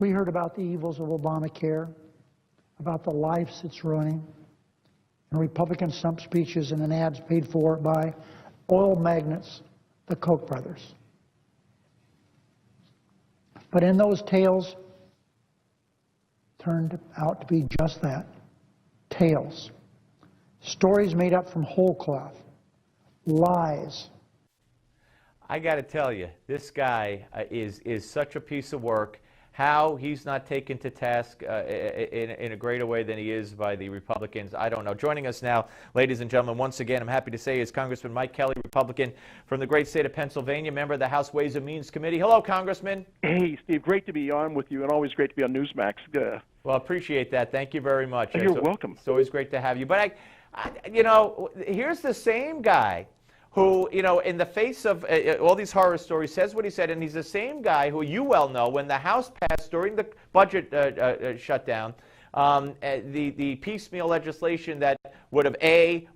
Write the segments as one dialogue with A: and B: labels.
A: We heard about the evils of Obamacare, about the lives it's ruining, and Republican stump speeches and ads paid for by oil magnates, the Koch brothers. But in those tales, turned out to be just that, tales. Stories made up from whole cloth, lies.
B: I got to tell you, this guy is such a piece of work. How he's not taken to task in a greater way than he is by the Republicans, I don't know. Joining us now, ladies and gentlemen, once again, I'm happy to say, is Congressman Mike Kelly, Republican from the great state of Pennsylvania, member of the House Ways and Means Committee. Hello, Congressman.
C: Hey, Steve, great to be on with you, and always great to be on Newsmax.
B: Well, appreciate that. Thank you very much.
C: You're welcome.
B: It's always great to have you. But, you know, here's the same guy who, you know, in the face of all these horror stories, says what he said, and he's the same guy who you well know, when the House passed during the budget shutdown, the piecemeal legislation that would have,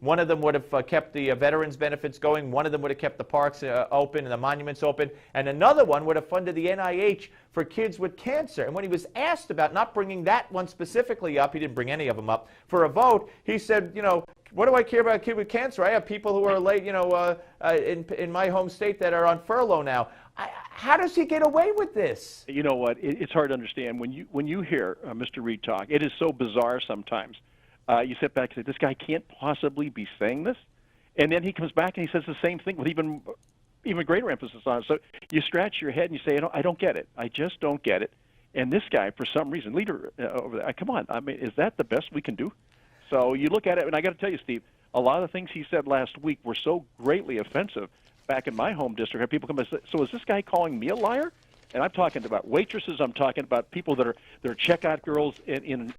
B: one of them would have kept the veterans benefits going, one of them would have kept the parks open and the monuments open, and another one would have funded the NIH for kids with cancer. And when he was asked about not bringing that one specifically up, he didn't bring any of them up, for a vote, he said, you know, what do I care about a kid with cancer? I have people who are late, you know, in my home state that are on furlough now. How does he get away with this?
C: You know what? It's hard to understand. When you hear Mr. Reid talk, it is so bizarre sometimes. You sit back and say, this guy can't possibly be saying this. And then he comes back and he says the same thing with even greater emphasis on it. So you scratch your head and you say, I don't get it. I just don't get it. And this guy, for some reason, leader over there, come on. I mean, is that the best we can do? So you look at it, and I got to tell you, Steve, a lot of the things he said last week were so greatly offensive. Back in my home district, people come and say, so is this guy calling me a liar? And I'm talking about waitresses. I'm talking about people that are checkout girls in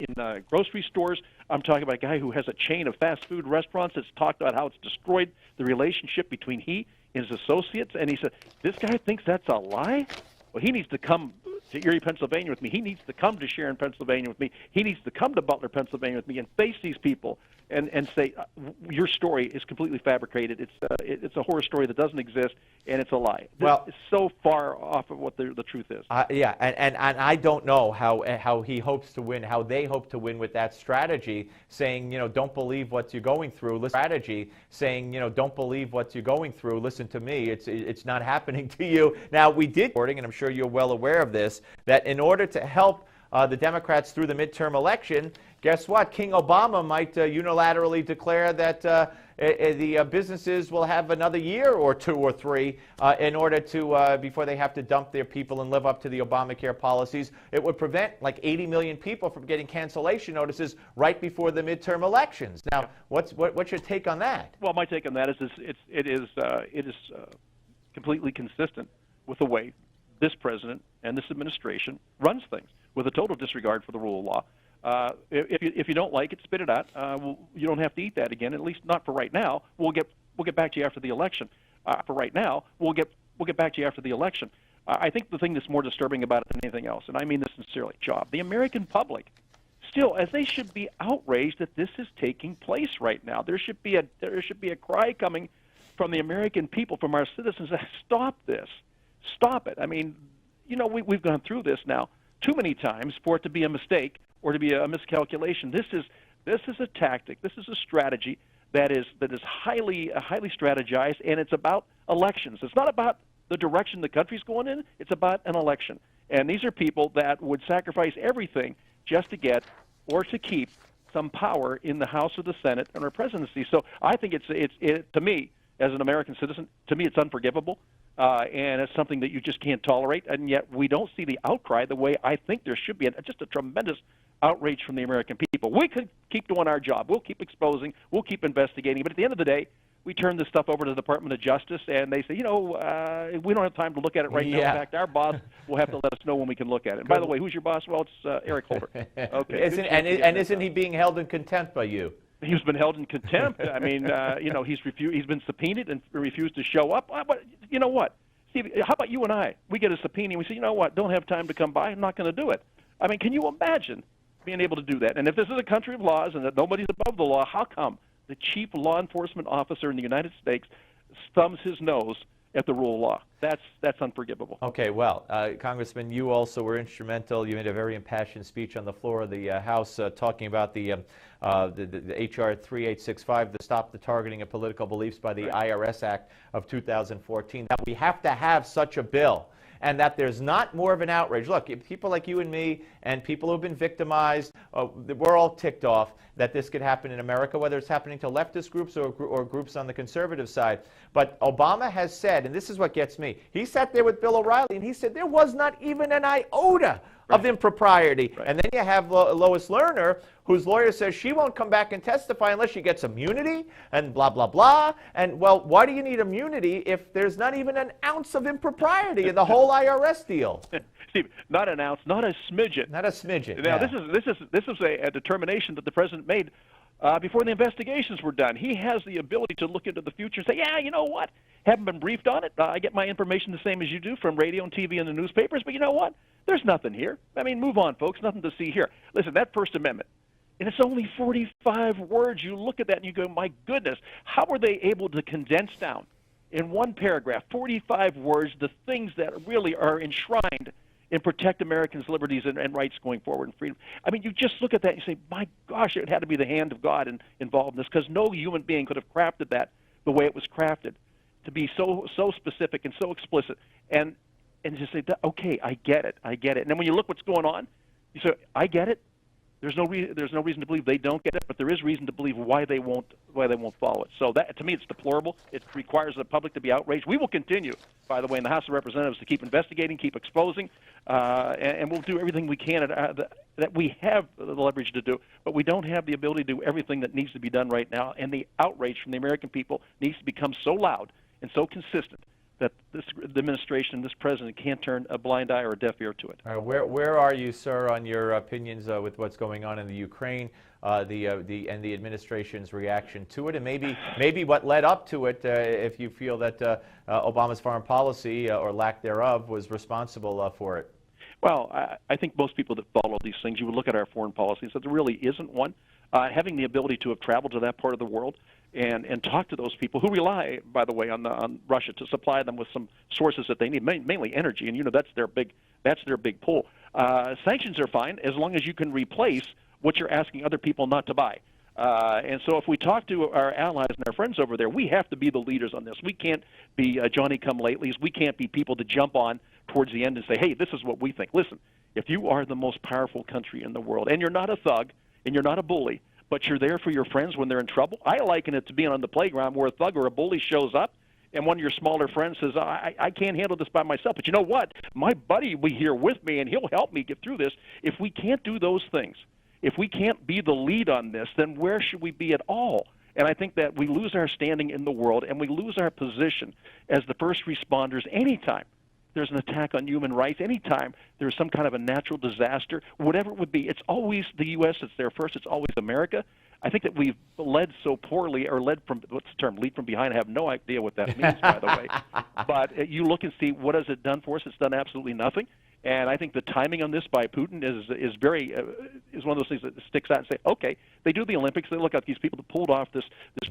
C: grocery stores. I'm talking about a guy who has a chain of fast food restaurants that's talked about how it's destroyed the relationship between he and his associates. And he said, this guy thinks that's a lie? Well, he needs to come to Erie, Pennsylvania with me. He needs to come to Sharon, Pennsylvania with me. He needs to come to Butler, Pennsylvania with me and face these people and say, your story is completely fabricated. It's a horror story that doesn't exist, and it's a lie. Well, it's so far off of what the truth is.
B: Yeah, and I don't know how he hopes to win, how they hope to win with that strategy, saying, you know, don't believe what you're going through. Strategy saying, you know, don't believe what you're going through. Listen to me. It's not happening to you. Now, we did reporting, and I'm sure you're well aware of this, that in order to help the Democrats through the midterm election, guess what? King Obama might unilaterally declare that the businesses will have another year or 2 or 3 in order to, before they have to dump their people and live up to the Obamacare policies. It would prevent like 80 million people from getting cancellation notices right before the midterm elections. Now, what's your take on that?
C: Well, my take on that is it is completely consistent with the way this president and this administration runs things, with a total disregard for the rule of law. If you don't like it, spit it out. You don't have to eat that again, at least not for right now. We'll get back to you after the election. For right now, we'll get back to you after the election. I think the thing that's more disturbing about it than anything else, and I mean this sincerely, the American public, still, as they should be outraged that this is taking place right now. There should be a cry coming from the American people, from our citizens, stop this, stop it. I mean, you know, we've gone through this now too many times for it to be a mistake or to be a miscalculation. This is a tactic. This is a strategy that is highly strategized, and it's about elections. It's not about the direction the country's going in. It's about an election. And these are people that would sacrifice everything just to get or to keep some power in the House or the Senate and our presidency. So I think it's to me, as an American citizen, to me it's unforgivable. And it's something that you just can't tolerate, and yet we don't see the outcry the way I think there should be. Just a tremendous outrage from the American people. We could keep doing our job. We'll keep exposing. We'll keep investigating. But at the end of the day, we turn this stuff over to the Department of Justice, and they say, you know, we don't have time to look at it right now. In fact, our boss will have to let us know when we can look at it. And by the way, who's your boss? Well, it's Eric Holder. Okay.
B: Isn't he being held in contempt by you?
C: He's been held in contempt. I mean, you know, he's been subpoenaed and refused to show up. But you know what, Steve? How about you and I? We get a subpoena and we say, you know what? Don't have time to come by. I'm not going to do it. I mean, can you imagine being able to do that? And if this is a country of laws and that nobody's above the law, how come the chief law enforcement officer in the United States thumbs his nose at the rule of law. That's unforgivable.
B: Okay, well, Congressman, you also were instrumental. You made a very impassioned speech on the floor of the House talking about the H.R. 3865, the Stop the Targeting of Political Beliefs by the IRS Act of 2014, that we have to have such a bill, and that there's not more of an outrage. Look, people like you and me and people who have been victimized, we're all ticked off that this could happen in America, whether it's happening to leftist groups or groups on the conservative side. But Obama has said, and this is what gets me, he sat there with Bill O'Reilly and he said there was not even an iota of impropriety. Right. And then you have Lois Lerner, whose lawyer says she won't come back and testify unless she gets immunity and blah, blah, blah. And, well, why do you need immunity if there's not even an ounce of impropriety in the whole IRS deal?
C: Steve, not an ounce, not a smidget.
B: Not a smidget.
C: Now,
B: yeah.
C: this is a determination that the president made before the investigations were done. He has the ability to look into the future and say, yeah, you know what? Haven't been briefed on it. I get my information the same as you do from radio and TV and the newspapers, but you know what? There's nothing here. I mean, move on, folks. Nothing to see here. Listen, that First Amendment, and it's only 45 words. You look at that and you go, my goodness, how were they able to condense down in one paragraph, 45 words, the things that really are enshrined and protect Americans' liberties and rights going forward and freedom? I mean, you just look at that and you say, my gosh, it had to be the hand of God involved in this, because no human being could have crafted that the way it was crafted, to be so specific and so explicit, and just say, okay, I get it. And then when you look what's going on, you say, I get it. There's no reason to believe they don't get it, but there is reason to believe why they won't follow it. So that, to me, it's deplorable. It requires the public to be outraged. We will continue, by the way, in the House of Representatives to keep investigating, keep exposing, and we'll do everything we can that we have the leverage to do. But we don't have the ability to do everything that needs to be done right now, and the outrage from the American people needs to become so loud and so consistent that this administration, this president, can't turn a blind eye or a deaf ear to it.
B: All right, where are you, sir, on your opinions with what's going on in the Ukraine, and the administration's reaction to it, and maybe what led up to it, if you feel that Obama's foreign policy or lack thereof was responsible for it?
C: Well, I think most people that follow these things, you would look at our foreign policy and say there really isn't one. Having the ability to have traveled to that part of the world and talk to those people who rely, by the way, on Russia to supply them with some sources that they need, mainly energy, and that's their big pull. Sanctions are fine as long as you can replace what you're asking other people not to buy. And so if we talk to our allies and our friends over there, we have to be the leaders on this. We can't be Johnny-come-latelys. We can't be people to jump on towards the end and say, hey, this is what we think. Listen, if you are the most powerful country in the world, and you're not a thug, and you're not a bully, but you're there for your friends when they're in trouble, I liken it to being on the playground where a thug or a bully shows up, and one of your smaller friends says, I can't handle this by myself. But you know what? My buddy will be here with me, and he'll help me get through this. If we can't do those things, if we can't be the lead on this, then where should we be at all? And I think that we lose our standing in the world, and we lose our position as the first responders anytime there's an attack on human rights, anytime there's some kind of a natural disaster, whatever it would be. It's always the U.S. that's there first. It's always America. I think that we've led so poorly, or led from, what's the term, lead from behind? I have no idea what that means, by the way. But you look and see, what has it done for us? It's done absolutely nothing. And I think the timing on this by Putin is one of those things that sticks out and say, okay, they do the Olympics. They look at these people that pulled off this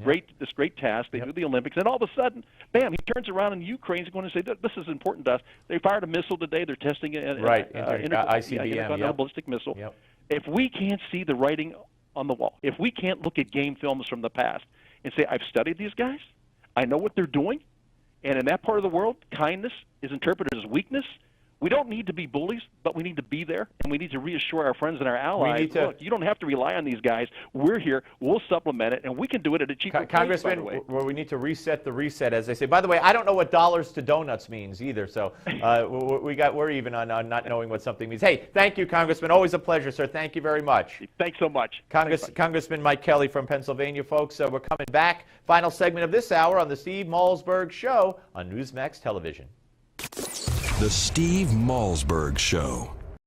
C: great task. They do the Olympics, and all of a sudden, bam, he turns around and Ukraine's going to say, this is important to us. They fired a missile today. They're testing an intercontinental ballistic missile. Yep. If we can't see the writing on the wall, if we can't look at game films from the past and say, I've studied these guys, I know what they're doing, and in that part of the world, kindness is interpreted as weakness. We don't need to be bullies, but we need to be there, and we need to reassure our friends and our allies, look, you don't have to rely on these guys. We're here. We'll supplement it, and we can do it at a cheaper price,
B: Congressman, well, we need to reset the reset, as they say. By the way, I don't know what dollars to donuts means either, so we're even on not knowing what something means. Hey, thank you, Congressman. Always a pleasure, sir. Thank you very much.
C: Thanks so much.
B: Congressman Mike Kelly from Pennsylvania, folks. We're coming back. Final segment of this hour on the Steve Malzberg Show on Newsmax Television.
D: The Steve Malzberg Show.